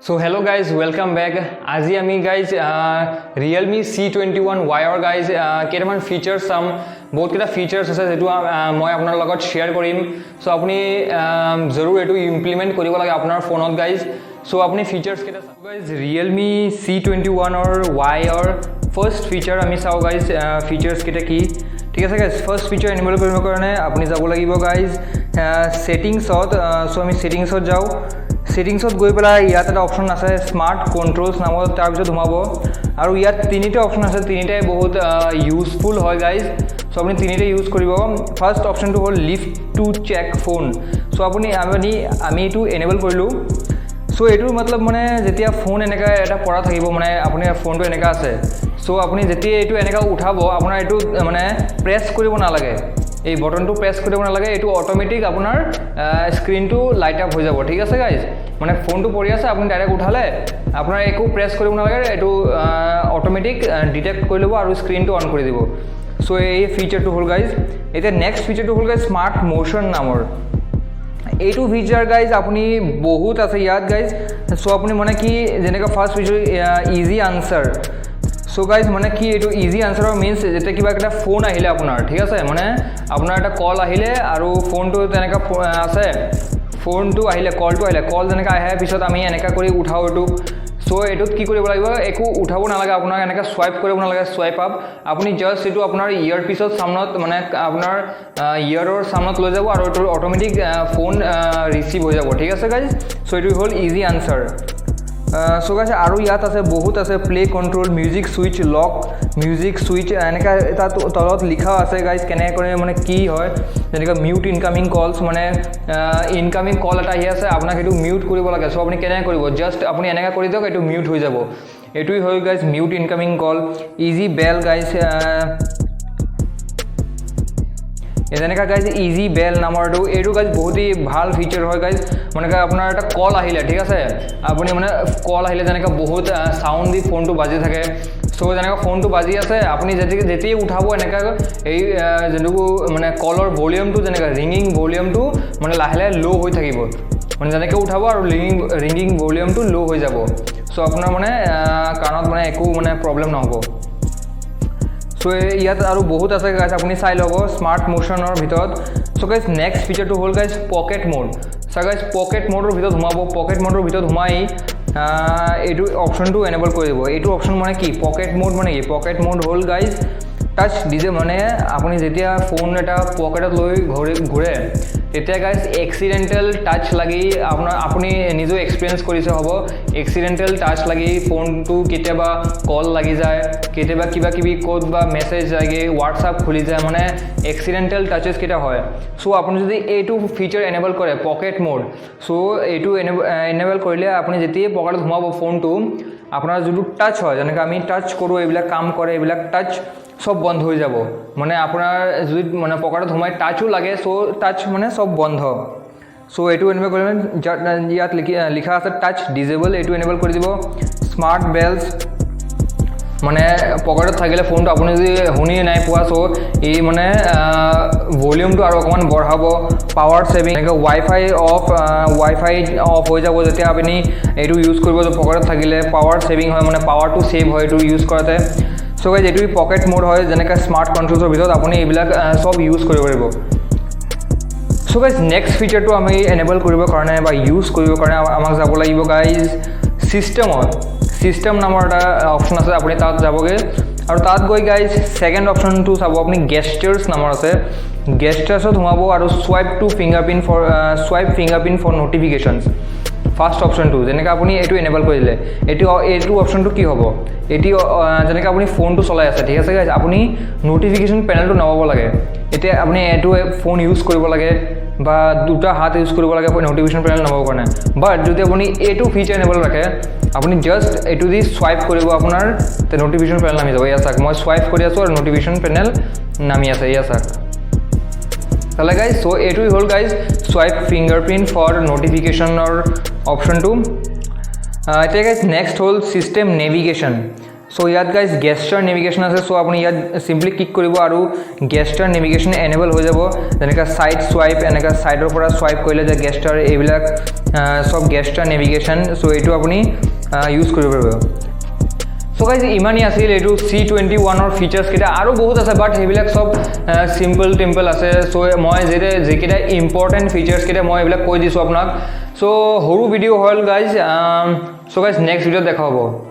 So hello guys, welcome back. আজি আমি guys Realme c21y or guys কেইটামান features চাম বহুত কেইটা ফিচাৰ্ছ আছে যেটো মই আপোনাৰ লগত শেয়াৰ কৰিম সো আপুনি জৰুৰ এটো ইমপ্লিমেন্ট কৰিব লাগে আপোনাৰ ফোনত guys সো আপুনি ফিচাৰ্ছ কেইটা চাও guys Realme c21 or y or first feature আমি চাও guys ফিচাৰ্ছ কেইটা কি ঠিক আছে guys first feature এনেবল কৰিবৰ কাৰণে আপুনি যাব লাগিব guys সেটিংছত সো আমি সেটিংছত যাও সেটিংছত গৈ পেলাই ইয়াত এটা অপচন আছে স্মার্ট কন্ট্রোলস নামৰ তাৰ পিছত ঘুমাব আৰু ইয়াত তিনিটা অপচন আছে তিনিটাই বহুত ইউজফুল হয় গাইজ সো আপুনি তিনিটা ইউজ কৰিব ফাৰ্স্ট অপচনটো হ'ল lift to check phone so আমি এটো এনেবল কৰিলো সো এটো মতলব মানে যেতিয়া ফোন এনেকা এটা পড়া থাকিব মানে আপুনি ফোনটো এনেকা আছে সো আপুনি যেতিয়া এটো এনেকা উঠাব আপোনাৰ এটো মানে প্ৰেছ কৰিব নালাগে এই বটনটো প্ৰেছ কৰিব নালাগে এটো অটোমেটিক আপোনাৰ স্ক্ৰিনটো লাইট আপ হৈ যাব ঠিক আছে গাইজ মানে ফোনটো পৰি আছে আপুনি ডাইৰেক্ট উঠালে আপোনাৰ একো প্ৰেছ কৰিব নালাগে এটো অটোমেটিক ডিটেক্ট কৰি ল'ব আৰু স্ক্ৰিনটো অন কৰি দিব সো এই ফিচাৰটো হ'ল গাইজ এটা নেক্সট ফিচাৰটো হ'ল গাইজ স্মাৰ্ট মোশন নামৰ এইটো ফিচাৰ গাইজ আপুনি বহুত আছে ইয়াত গাইজ সো আপুনি মানে কি যেনেকা first feature easy answer so guys মানে কি এটো ইজি আনসাৰৰ মিন্স যেতে কিবা একটা ফোন আহিলে আপোনাৰ ঠিক আছে মানে আপোনাৰ এটা কল আহিলে আৰু ফোনটো তেনেকা আছে ফোনটো আহিলে কল যেনেকা আহে পিছত আমি এনেকা কৰি উঠাও এটো সো এটোত কি কৰিব লাগিব একো উঠাব নালাগে আপোনাৰ এনেকা সোয়াইপ কৰিব নালাগে সোয়াইপ আপ আপুনি জাস্ট এটো আপোনাৰ ইয়াৰ পিছত সামনত মানে আপোনাৰ ইয়াৰৰ সামনত লৈ যাব আৰু এটো অটোমেটিক ফোন ৰিসিভ হৈ যাব ঠিক আছে গাইজ সো এটো হ'ল ইজি আনসাৰ সো গাইজ আৰু ইয়াত আছে বহুত আছে প্লে কন্ট্ৰোল মিউজিক সুইচ লক মিউজিক সুইচ এনেকা এটা তলত লিখা আছে গাইজ কেনে কৰে মানে কি হয় যেনেকা মিউট ইনকামিং কলস মানে ইনকামিং কল এটা আহি আছে আপোনাক এটো মিউট কৰিব লাগে সো আপুনি কেনে কৰিব জাস্ট আপুনি এনেকা কৰি দিয়ক এটো মিউট হৈ যাব এটোই হয় গাইজ মিউট ইনকামিং কল ইজি বেল গাইজ এনেকা গাইজ ইজি বেল নামৰটো এটো গাইজ বহুতই ভাল ফিচাৰ হয় গাইজ মানে আপোনাৰ এটা কল আহিলে ঠিক আছে আপুনি মানে কল আহিলে যেনেকা বহুত সাউন্ড দি ফোনটো বাজি থাকে সো যেনেকা ফোনটো বাজি আছে আপুনি যেতেই উঠাব এনেকা এই যেনেকো মানে কলৰ ভলিউমটো যেনেকা ৰিংগিং ভলিউমটো মানে লাহে লাহে লো হৈ থাকিব মানে যেনেকে উঠাব আৰু ৰিংগিং ভলিউমটো লো হৈ যাব সো আপোনাৰ মানে কাণত মানে একো মানে প্ৰবলেম নহব সো ইয়াত আৰু বহুত আছে গাইজ আপুনি চাই ল'ব স্মাৰ্ট মোশনৰ ভিতৰত সো গাইজ নেক্সট ফিচাৰটো হ'ল guys pocket mode so guys pocket মোডৰ ভিতৰত ঘুমাব পকেট মোডৰ ভিতৰত ঘুমাই এইটো অপশনটো এনেবল কৰি দিব এইটো অপশন মানে কি পকেট মোড মানে কি পকেট মোড হ'ল গাইজ টাচ ডিজে মানে আপুনি যেতিয়া ফোন এটা পকেটত লৈ ঘুৰে তেতিয়া গাইজ এক্সিডেন্টাল টাচ লাগি আপুনি নিজে এক্সপেৰিয়েন্স কৰিছে হ'ব এক্সিডেন্টাল টাচ লাগি ফোনটো কেতিয়াবা কল লাগি যায় কেতিয়াবা কিবা কিবি কোড বা মেসেজ লাগে হোৱাটসঅ্যাপ খুলি যায় মানে এক্সিডেন্টাল টাচেস কেটা হয় সো আপুনি যদি এইটো ফিচাৰ এনেবল কৰে পকেট মোড সো এইটো এনেবল কৰিলে আপুনি যেতিয়া পকেটত ঘুমাব ফোনটো আপোনাৰ যদি টাচ হয় যেনেকৈ আমি টাচ কৰো এইবিলাক কাম কৰে এইবিলাক টাচ সব বন্ধ হৈ যাব মানে আপোনাৰ যদি মানে পকেটত ঘুমাই টাচও লাগে সো টাচ মানে সব বন্ধ সো এটো এনেবল কৰিলে ইয়াত লিখা আছে টাচ ডিজেবল এটো এনেবল কৰি দিব স্মাৰ্ট বেলস মানে পকেটত থাকিলে ফোনটো আপুনি যদি শুনি নাই পোৱা সো এই মানে ভলিউমটো আৰু অকমান বঢ়াব পাৱাৰ সেভিং এনেকৈ ওয়াইফাই অফ হৈ যাব যেতিয়া আপুনি এটো ইউজ কৰিব পকেটত থাকিলে পাৱাৰ সেভিং হয় মানে পাৱাৰটো সেভ হয় এটো ইউজ কৰাতে সো গাইজ এটো পকেট মোড হয় যেনেকা স্মাৰ্ট কন্ট্ৰোলসৰ ভিতৰত আপুনি এইবিলাক সব ইউজ কৰিব পাৰিব সো গাইজ নেক্সট ফিচাৰটো আমি এনেবল কৰিব কাৰণে বা ইউজ কৰিব কাৰণে আমাক যাব লাগিব গাইজ সিস্টেম নামৰ এটা অপশন আছে আপুনি তাত যাবগে আৰু তাত গৈ গাইজ সেকেন্ড অপশনটো চাব আপুনি গেস্টাৰ্স নামৰ আছে গেস্টাৰ্সত ঘুমাব আৰু swipe fingerprint for notifications first অপশনটো যেনেকা আপুনি এটো এনেবল কৰি দিলে এটো অপশনটো কি হ'ব এটি যেনেকা আপুনি ফোনটো চলাই আছে ঠিক আছে গাইজ আপুনি নোটিফিকেশন পেনেলটো নবাব লাগে এতিয়া আপুনি এটো ফোন ইউজ কৰিব লাগে বা দুটা হাত ইউজ কৰিব লাগে নোটিফিকেশন পেনেল নবাব কাৰণে বাট যদি আপুনি এটো ফিচাৰ এনেবল ৰাখে আপুনি জাস্ট এটো দি সোয়াইপ কৰিব আপোনাৰ তে নোটিফিকেশন পেনেল নামি যাব ইয়া চাক মই সোয়াইপ কৰি আছো আৰু নোটিফিকেশন পেনেল নামি আছে ইয়া চাক তাহলে গাইজ সো এটোই হল গাইজ সোয়াইপ ফিংগারপ্রিন্ট ফর নোটিফিকেশনৰ অপশনটো এতিয়া গাইজ নেক্সট হল সিস্টেম নেভিগেশন সো ইয়াত গাইজ গেষ্টাৰ নেভিগেশ্যন আছে সো আপুনি ইয়াত সিম্পলি ক্লিক কৰিব আৰু গেষ্টাৰ নেভিগেশ্যন এনেবল হৈ যাব যেনেকৈ সাইড সোৱাইপ এনেকৈ সাইডৰ পৰা সোৱাইপ কৰিলে যে গেষ্টাৰ এইবিলাক সব গেষ্টাৰ নেভিগেশ্যন সো এইটো আপুনি ইউজ কৰিব পাৰিব সো গাইজ ইমানেই আছিল এইটো C21ৰ ফিচাৰ্ছ কেইটা আৰু বহুত আছে বাট সেইবিলাক সব সিম্পল টিম্পল আছে সো মই যেকেইটা ইম্পৰ্টেণ্ট ফিচাৰ্ছ কেইটা মই এইবিলাক কৈ দিছোঁ আপোনাক সো সৰু ভিডিঅ' হ'ল গাইজ সো গাইজ নেক্সট ভিডিঅ'ত দেখা হ'ব